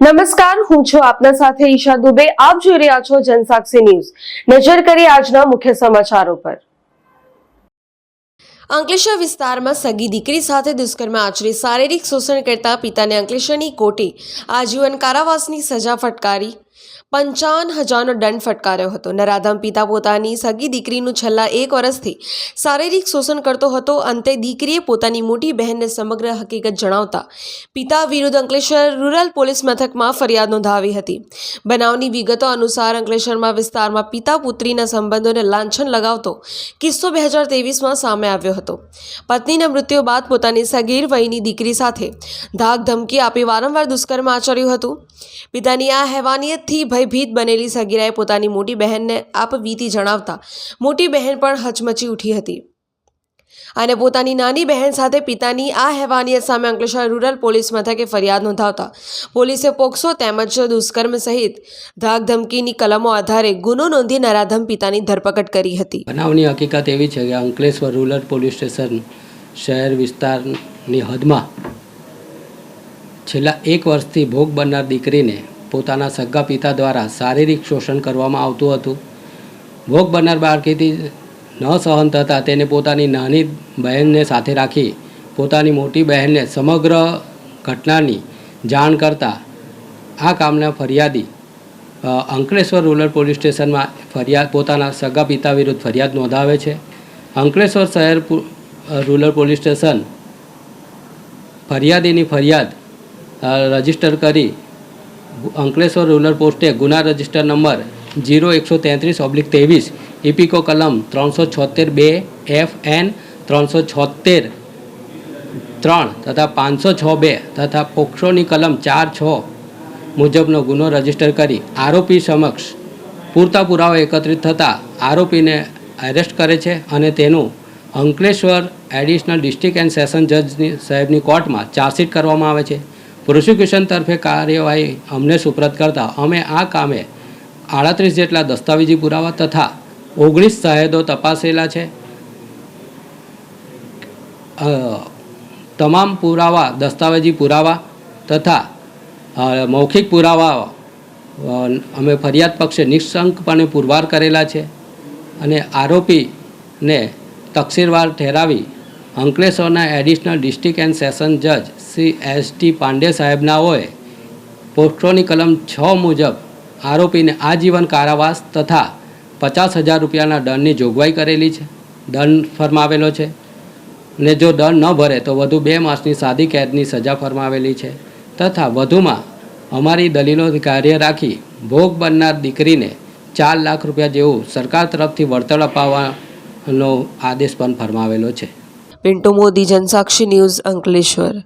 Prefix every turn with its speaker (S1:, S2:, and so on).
S1: નમસ્કાર, હું છું આપના સાથે ઈશા દુબે. આપ જોઈ રહ્યા છો જનસાક્ષી ન્યૂઝ. નજર કરીએ આજના મુખ્ય સમાચારો પર. અંકલેશ્વર વિસ્તારમાં સગી દીકરી સાથે દુષ્કર્મ આચરી શારીરિક શોષણ કરતા પિતાને અંકલેશ્વરની કોર્ટે આજીવન કારાવાસની સજા ફટકારી 55,000નો દંડ ફટકાર્યો હતો. નરાધમ પિતા પોતાની સગી દીકરીનું છેલ્લા 1 વર્ષથી શારીરિક શોષણ કરતો હતો. અંતે દીકરીએ પોતાની મોટી બહેનને સમગ્ર હકીકત જણાવતા પિતા વિરુદ્ધ અંકલેશ્વર રૂરલ પોલીસ મથકમાં ફરિયાદ નોંધાવી હતી. બનાવની વિગતો અનુસાર અંકલેશ્વરમાં વિસ્તારમાં પિતા પુત્રીના સંબંધોને લાંછન લગાવતો કિસ્સો 2023માં સામે આવ્યો હતો. પત્નીના મૃત્યુ બાદ પોતાની સગીર વયની દીકરી સાથે ધાક ધમકી આપી વારંવાર દુષ્કર્મ આચર્યું હતું. પિતાની આ હેવાનિયતથી ભયભીત બનેલી સગીરાએ પોતાની મોટી બહેનને આપવીતી જણાવતા મોટી બહેન પણ હચમચી ઉઠી હતી અને પોતાની નાની બહેન સાથે પિતાની આ હેવાનિયત સામે અંકલેશ્વર રૂરલ પોલીસ મથકે ફરિયાદ નોંધાવતા પોલીસે પોક્સો તેમજ દુષ્કર્મ સહિત ધાક ધમકીની કલમો આધારે ગુનો નોંધી નરાધમ પિતાની ધરપકડ કરી હતી.
S2: બનાવની હકીકત એવી છે કે અંકલેશ્વર રૂરલ પોલીસ સ્ટેશન શહેર વિસ્તારની હદમાં છેલ્લા 1 વર્ષથી ભોગ બનનાર દીકરીને પોતાના સગા પિતા દ્વારા શારીરિક શોષણ કરવામાં આવતું હતું. ભોગ બનનાર બાળકીથી ન સહન થતાં તેને પોતાની નાની બહેનને સાથે રાખી પોતાની મોટી બહેનને સમગ્ર ઘટનાની જાણ કરતાં આ કામના ફરિયાદી અંકલેશ્વર રૂરલ પોલીસ સ્ટેશનમાં પોતાના સગા પિતા વિરુદ્ધ ફરિયાદ નોંધાવે છે. અંકલેશ્વર શહેર રૂરલ પોલીસ સ્ટેશન ફરિયાદીની ફરિયાદ રજીસ્ટર કરી અંકલેશ્વર રૂરલ પોસ્ટે ગુના રજિસ્ટર નંબર 0133/23 ઇપિકો કલમ 376(2) FN 376(3) તથા 506(2) તથા પોક્સોની કલમ 4(6) મુજબનો ગુનો રજીસ્ટર કરી આરોપી સમક્ષ પૂરતા પુરાવા એકત્રિત થતાં આરોપીને એરેસ્ટ કરે છે અને તેનું Ankleshwar additional district and session જજ સાહેબની કોર્ટમાં ચાર્જશીટ કરવામાં આવે છે. પ્રોસિક્યુશન તરફે કાર્યવાહી અમને સુપ્રત કરતાં અમે આ કામે 38 જેટલા દસ્તાવેજી પુરાવા તથા 19 શાહેદો તપાસેલા છે. તમામ પુરાવા દસ્તાવેજી પુરાવા તથા મૌખિક પુરાવા અમે ફરિયાદ પક્ષે નિઃશંકપણે પુરવાર કરેલા છે અને આરોપીને તકસીરવાર ઠેરાવી અંકલેશ્વરના એડિશનલ ડિસ્ટ્રિક્ટ એન્ડ સેશન જજ શ્રી S.T. પાંડે સાહેબનાઓએ પોક્સોની કલમ 6 મુજબ આરોપીને આજીવન કારાવાસ તથા 50,000 રૂપિયાના દંડની જોગવાઈ કરેલી છે. દંડ ફરમાવેલો છે ને જો દંડ ન ભરે તો વધુ 2 માસની સાદી કેદની સજા ફરમાવેલી છે તથા વધુમાં અમારી દલીલો કાર્ય રાખી ભોગ બનનાર દીકરીને 4 લાખ રૂપિયા જેવું સરકાર તરફથી વળતર અપાવવાનો આદેશ પણ ફરમાવેલો છે.
S1: પિન્ટુ મોદી, જનસાક્ષી ન્યૂઝ, અંકલેશ્વર.